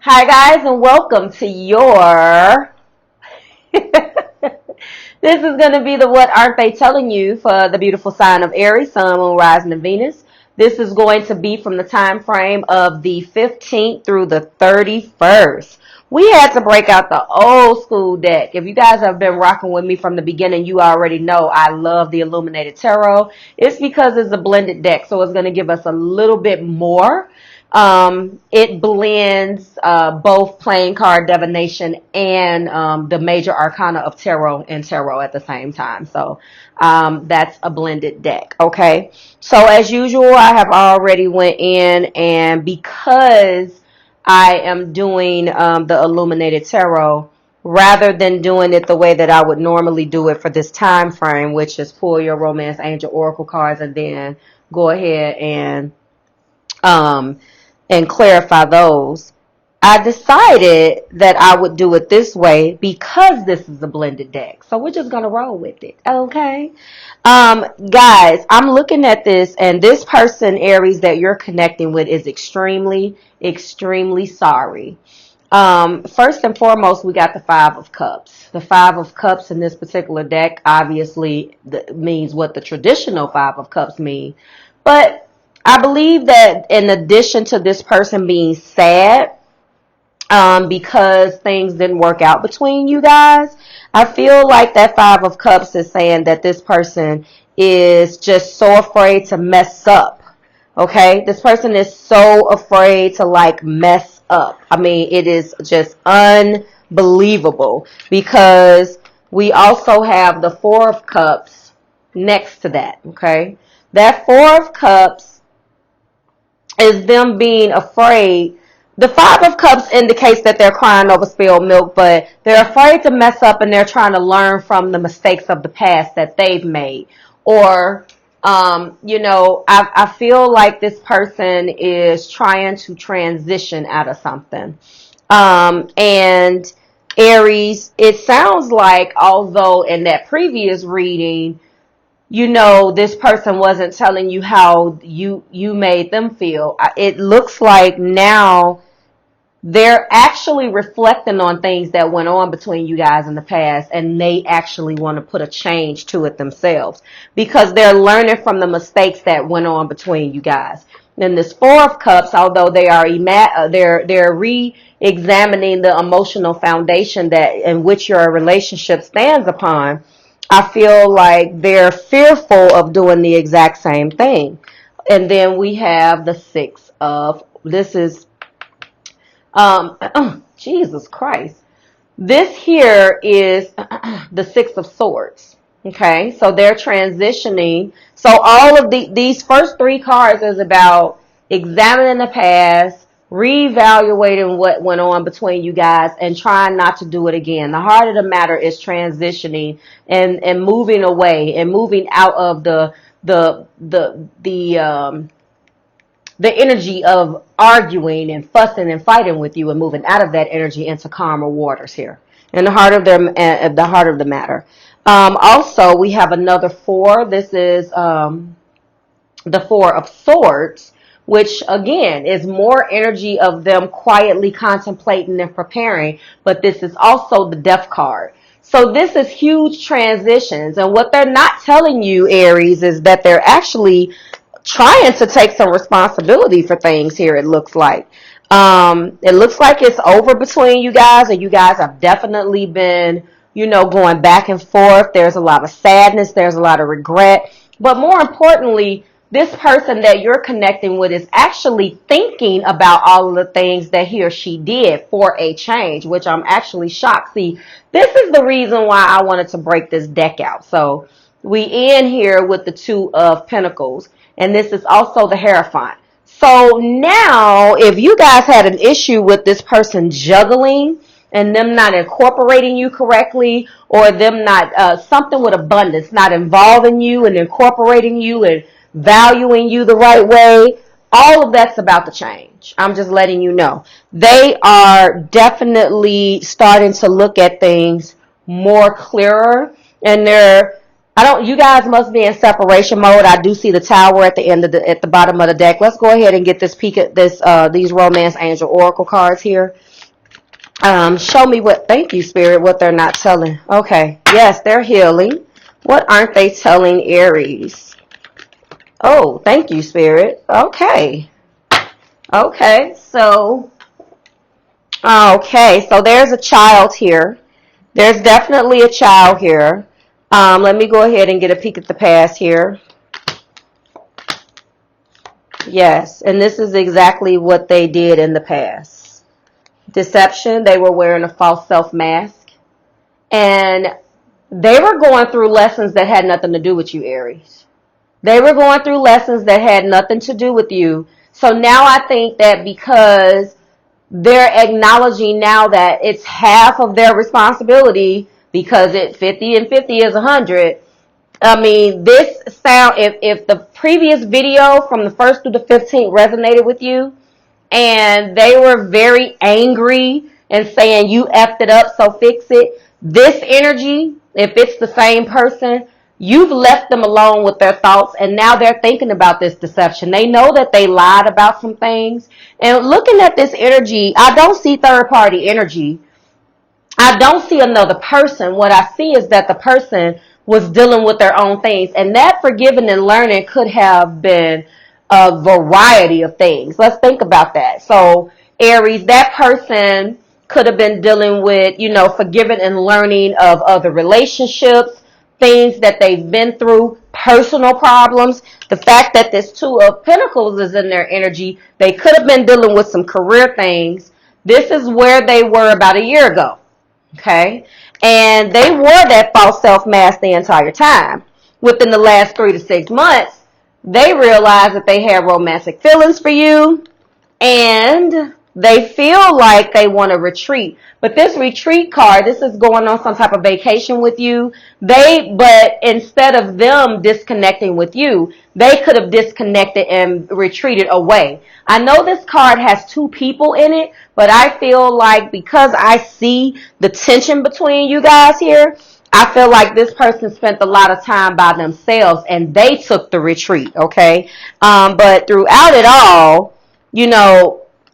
Hi guys, and welcome to your this is going to be the what aren't they telling you for the beautiful sign of Aries, Sun, Moon, Rising, and Venus. This is going to be from the time frame of the 15th through the 31st. We had to break out the old school deck. If you guys have been rocking with me from the beginning, you already know I love the Illuminated Tarot. It's because it's a blended deck, so it's going to give us a little bit more. It blends both playing card divination and the major arcana of tarot and tarot at the same time. So that's a blended deck. Okay. So as usual, I have already went in, and because I am doing the illuminated tarot, rather than doing it the way that I would normally do it for this time frame, which is pull your romance angel oracle cards and then go ahead um and clarify those, I decided that I would do it this way because this is a blended deck. So we're just going to roll with it. Okay. Guys, I'm looking at this, and this person, Aries, that you're connecting with is extremely, extremely sorry. First and foremost, we got the Five of Cups. The Five of Cups in this particular deck obviously means what the traditional Five of Cups mean. But I believe that in addition to this person being sad because things didn't work out between you guys, I feel like that Five of Cups is saying that this person is just so afraid to mess up. Okay? This person is so afraid to like mess up. I mean, it is just unbelievable because we also have the Four of Cups next to that. Okay? That Four of Cups is them being afraid. The Five of Cups indicates that they're crying over spilled milk, but they're afraid to mess up, and they're trying to learn from the mistakes of the past that they've made. Or, I feel like this person is trying to transition out of something. And Aries, it sounds like, although in that previous reading, this person wasn't telling you how you made them feel. It looks like now they're actually reflecting on things that went on between you guys in the past, and they actually want to put a change to it themselves because they're learning from the mistakes that went on between you guys. Then this Four of Cups, although they are they're re-examining the emotional foundation that in which your relationship stands upon, I feel like they're fearful of doing the exact same thing. And then we have the Six of, this is, Jesus Christ. This here is the Six of Swords. Okay, so they're transitioning. So all of these first three cards is about examining the past, reevaluating what went on between you guys, and trying not to do it again. The heart of the matter is transitioning and moving away and moving out of the energy of arguing and fussing and fighting with you, and moving out of that energy into calmer waters here in the heart of the matter. Also, we have another four. This is the Four of Swords, which again is more energy of them quietly contemplating and preparing, but this is also the Death card. So this is huge transitions, and what they're not telling you, Aries, is that they're actually trying to take some responsibility for things here. It looks like it's over between you guys, and you guys have definitely been, going back and forth. There's a lot of sadness, there's a lot of regret, but more importantly, this person that you're connecting with is actually thinking about all of the things that he or she did for a change, which I'm actually shocked. See, this is the reason why I wanted to break this deck out. So we end here with the Two of Pentacles, and this is also the Hierophant. So now, if you guys had an issue with this person juggling and them not incorporating you correctly, or them not, something with abundance, not involving you and incorporating you and valuing you the right way, all of that's about to change. I'm just letting you know. They are definitely starting to look at things more clearer, and you guys must be in separation mode. I do see the Tower at the bottom of the deck. Let's go ahead and get this peek at these Romance Angel Oracle cards here. Show me what, thank you, Spirit, what they're not telling. Okay. Yes, they're healing. What aren't they telling Aries? Oh, thank you, Spirit. Okay. Okay. So there's a child here. There's definitely a child here. Let me go ahead and get a peek at the past here. Yes, and this is exactly what they did in the past. Deception. They were wearing a false self mask. And they were going through lessons that had nothing to do with you, Aries. They were going through lessons that had nothing to do with you. So now I think that because they're acknowledging now that it's half of their responsibility, because 50 and 50 is 100. I mean, this sound, if the previous video from the 1st through the 15th resonated with you, and they were very angry and saying you effed it up, so fix it. This energy, if it's the same person, you've left them alone with their thoughts, and now they're thinking about this deception. They know that they lied about some things. And looking at this energy, I don't see third party energy. I don't see another person. What I see is that the person was dealing with their own things, and that forgiving and learning could have been a variety of things. Let's think about that. So Aries, that person could have been dealing with, forgiving and learning of other relationships, things that they've been through, personal problems. The fact that this Two of Pentacles is in their energy, they could have been dealing with some career things. This is where they were about a year ago. Okay? And they wore that false self mask the entire time. Within the last 3 to 6 months, they realized that they had romantic feelings for you, and they feel like they want to retreat. But this retreat card, this is going on some type of vacation with you. But instead of them disconnecting with you, they could have disconnected and retreated away. I know this card has 2 people in it, but I feel like because I see the tension between you guys here, I feel like this person spent a lot of time by themselves and they took the retreat, okay? But throughout it all,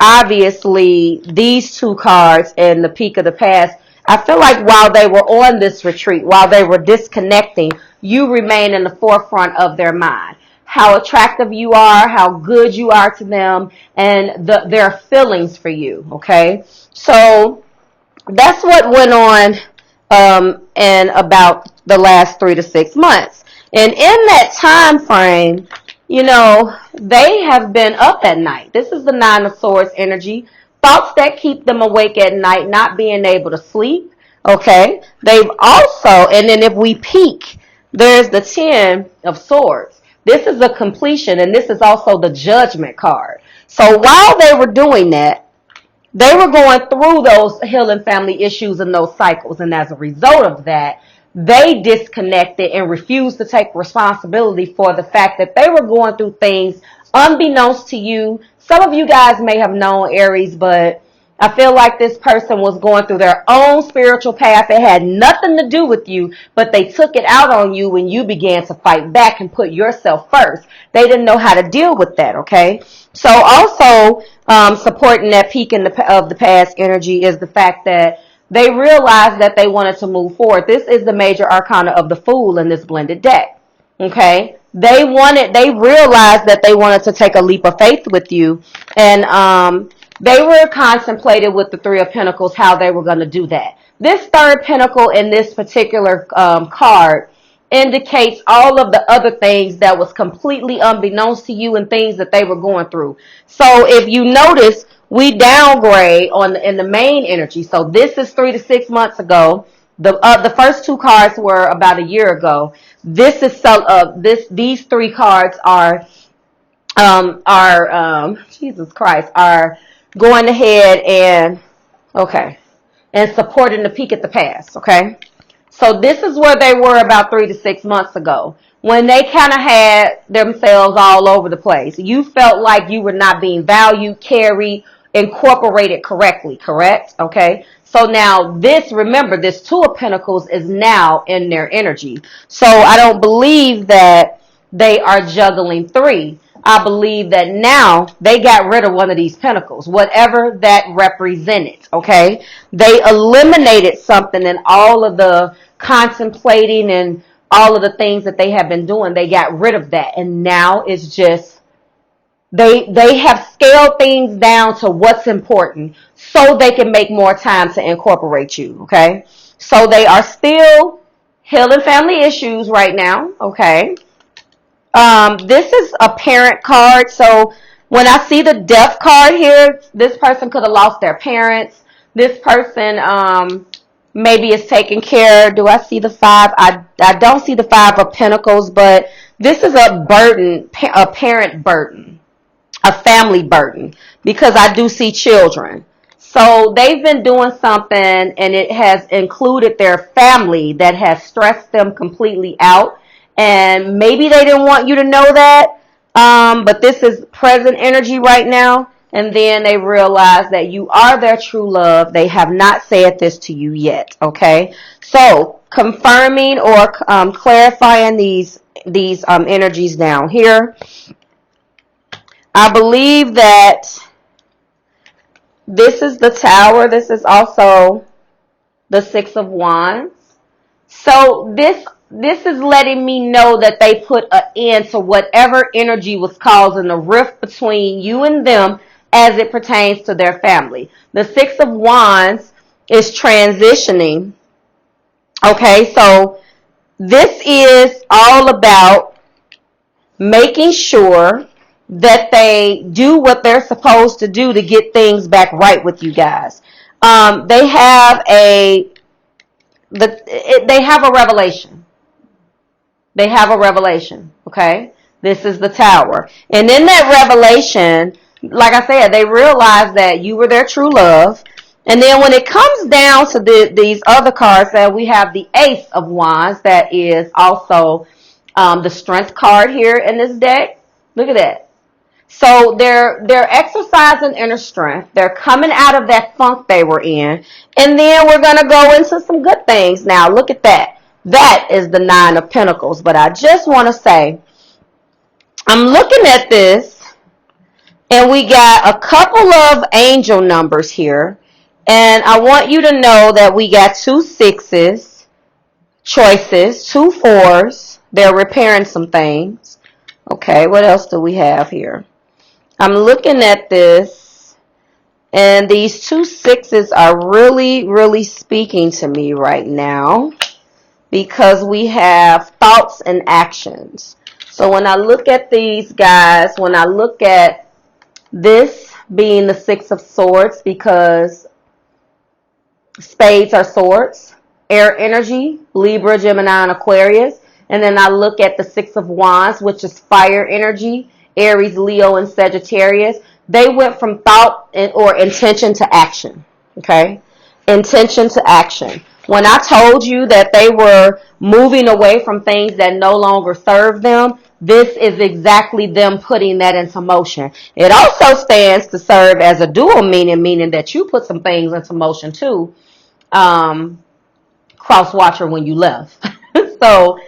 obviously these 2 cards and the peak of the past, I feel like while they were on this retreat, while they were disconnecting, you remain in the forefront of their mind. How attractive you are, how good you are to them, and their feelings for you, okay? So that's what went on in about the last 3 to 6 months. And in that time frame, they have been up at night. This is the 9 of Swords energy. Thoughts that keep them awake at night, not being able to sleep. Okay. They've also, and then if we peek, there's the 10 of Swords. This is a completion, and this is also the Judgment card. So while they were doing that, they were going through those healing family issues and those cycles. And as a result of that, they disconnected and refused to take responsibility for the fact that they were going through things unbeknownst to you. Some of you guys may have known Aries, but I feel like this person was going through their own spiritual path. It had nothing to do with you, but they took it out on you when you began to fight back and put yourself first. They didn't know how to deal with that, okay? So also supporting that peak of the past energy is the fact that they realized that they wanted to move forward. This is the major arcana of the Fool in this blended deck, okay? They realized that they wanted to take a leap of faith with you, and they were contemplating with the 3 of Pentacles how they were going to do that. This 3rd Pentacle in this particular card indicates all of the other things that was completely unbeknownst to you and things that they were going through. So if you notice, we downgrade in the main energy. So this is 3 to 6 months ago. The first 2 cards were about a year ago. These 3 cards are Jesus Christ, are going ahead and supporting the peak at the past, okay? So this is where they were about 3 to 6 months ago, when they kind of had themselves all over the place. You felt like you were not being valued, carried, incorporated correctly, correct? Okay? So now remember, this 2 of Pentacles is now in their energy. So I don't believe that they are juggling 3. I believe that now they got rid of one of these pentacles, whatever that represented, okay? They eliminated something in all of the contemplating and all of the things that they have been doing. They got rid of that. And now it's just, they have scaled things down to what's important so they can make more time to incorporate you, okay? So they are still healing family issues right now, okay? This is a parent card. So when I see the death card here, this person could have lost their parents. This person maybe is taking care. Do I see the five? I don't see the five of pentacles, but this is a burden, a parent burden, a family burden, because I do see children. So they've been doing something and it has included their family that has stressed them completely out. And maybe they didn't want you to know that. But this is present energy right now. And then they realize that you are their true love. They have not said this to you yet. Okay. So confirming or clarifying these energies down here. I believe that this is the Tower. This is also the Six of Wands. So this is letting me know that they put an end to whatever energy was causing the rift between you and them as it pertains to their family. The Six of Wands is transitioning. Okay, so this is all about making sure that they do what they're supposed to do to get things back right with you guys. They have a revelation. They have a revelation, okay? This is the Tower. And in that revelation, like I said, they realize that you were their true love. And then when it comes down to these other cards, that we have the Ace of Wands, that is also the Strength card here in this deck. Look at that. So they're exercising inner strength. They're coming out of that funk they were in. And then we're going to go into some good things now. Look at that. That is the Nine of Pentacles. But I just want to say, I'm looking at this, and we got a couple of angel numbers here. And I want you to know that we got 2 sixes, choices, 2 fours. They're repairing some things. Okay, what else do we have here? I'm looking at this, and these 2 sixes are really, really speaking to me right now, because we have thoughts and actions. So when I look at these guys, when I look at this being the 6 of Swords, because spades are swords, air energy, Libra, Gemini, and Aquarius. And then I look at the 6 of Wands, which is fire energy, Aries, Leo, and Sagittarius. They went from thought or intention to action. Okay? Intention to action. When I told you that they were moving away from things that no longer serve them, this is exactly them putting that into motion. It also stands to serve as a dual meaning that you put some things into motion too. Cross watcher when you left. So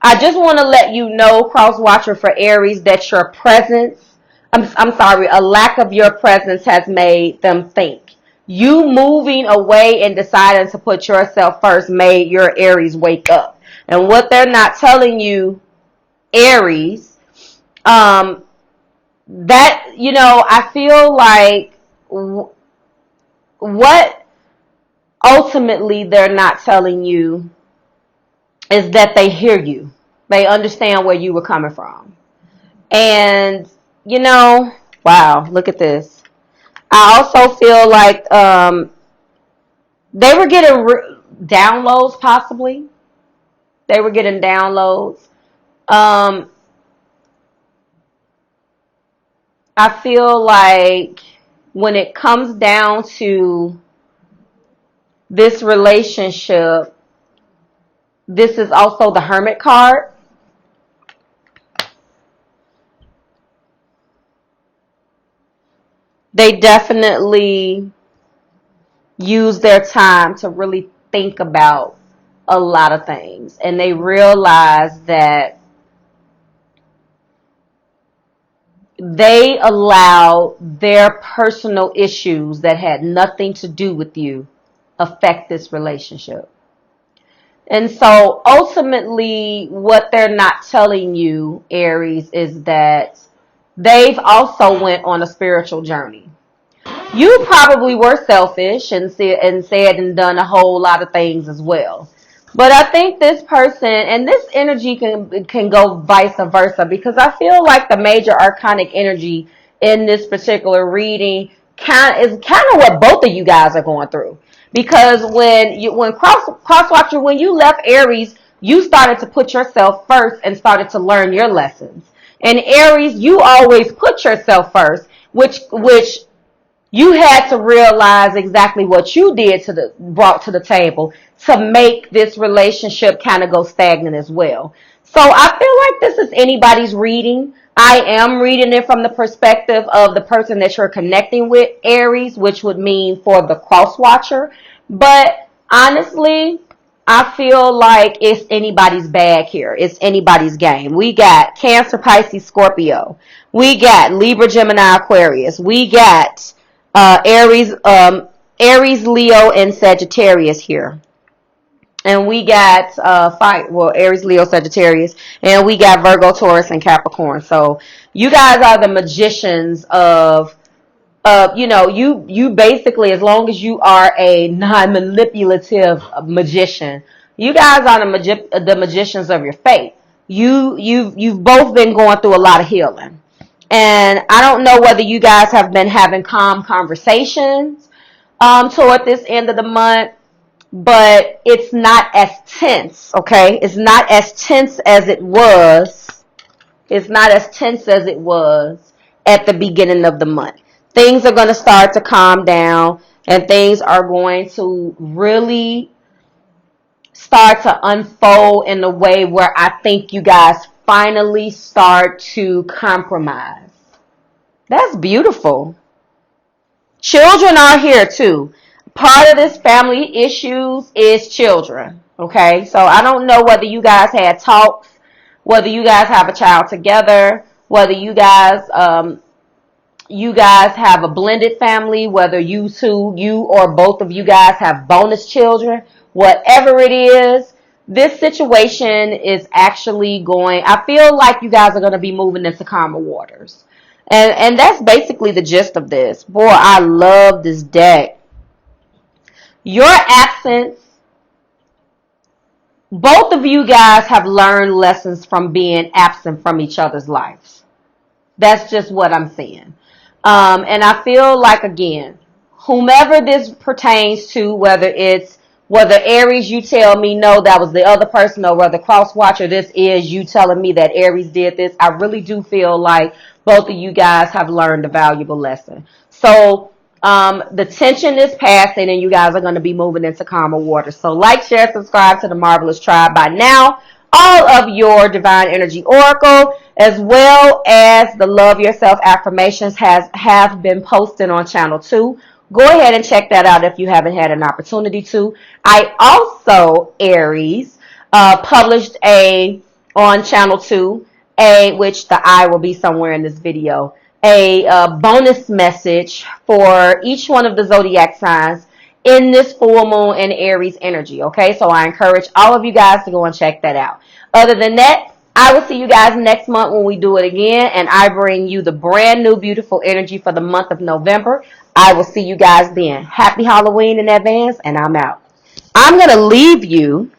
I just want to let you know, cross watcher for Aries, that your presence, I'm sorry, a lack of your presence has made them think. You moving away and deciding to put yourself first made your Aries wake up. And what they're not telling you, Aries, that, I feel like what ultimately they're not telling you is that they hear you. They understand where you were coming from. And, wow, look at this. I also feel like they were getting downloads, possibly. They were getting downloads. I feel like when it comes down to this relationship, this is also the Hermit card. They definitely use their time to really think about a lot of things. And they realize that they allow their personal issues that had nothing to do with you affect this relationship. And so ultimately, what they're not telling you, Aries, is that they've also went on a spiritual journey. You probably were selfish and said and done a whole lot of things as well. But I think this person and this energy can go vice versa, because I feel like the major arcanic energy in this particular reading is of what both of you guys are going through. Because when crosswatcher, when you left Aries, you started to put yourself first and started to learn your lessons. And Aries, you always put yourself first, which you had to realize exactly what you brought to the table to make this relationship kind of go stagnant as well. So I feel like this is anybody's reading. I am reading it from the perspective of the person that you're connecting with, Aries, which would mean for the cross watcher. But honestly, I feel like it's anybody's bag here. It's anybody's game. We got Cancer, Pisces, Scorpio. We got Libra, Gemini, Aquarius. We got Aries, Leo, and Sagittarius here. And we got Aries, Leo, Sagittarius, and we got Virgo, Taurus, and Capricorn. So you guys are the magicians of you basically, as long as you are a non-manipulative magician, you guys are the magicians of your fate. You've both been going through a lot of healing. And I don't know whether you guys have been having calm conversations toward this end of the month, but it's not as tense, okay? It's not as tense as it was. It's not as tense as it was at the beginning of the month. Things are going to start to calm down, and things are going to really start to unfold in a way where I think you guys finally start to compromise. That's beautiful. Children are here too. Part of this family issues is children. Okay, so I don't know whether you guys had talks, whether you guys have a child together, whether you guys have a blended family, whether you or both of you guys have bonus children, whatever it is, this situation is actually I feel like you guys are going to be moving into calmer waters. And that's basically the gist of this. Boy, I love this deck. Your absence, both of you guys have learned lessons from being absent from each other's lives. That's just what I'm seeing. And I feel like, again, whomever this pertains to, whether Aries, you tell me, no, that was the other person, or whether cross watcher, this is you telling me that Aries did this, I really do feel like both of you guys have learned a valuable lesson. So the tension is passing, and you guys are going to be moving into calmer waters. So like, share, subscribe to the Marvelous Tribe by now. All of your Divine Energy Oracle, as well as the Love Yourself affirmations have been posted on channel 2. Go ahead and check that out if you haven't had an opportunity to. I also, Aries, published on channel 2, which the I will be somewhere in this video, a bonus message for each one of the zodiac signs in this full moon and Aries energy. Okay, so I encourage all of you guys to go and check that out. Other than that, I will see you guys next month when we do it again, and I bring you the brand new beautiful energy for the month of November. I will see you guys then. Happy Halloween in advance, and I'm out. I'm going to leave you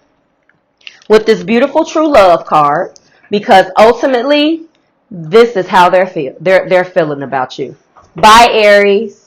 with this beautiful true love card, because ultimately this is how they're feeling about you. Bye, Aries.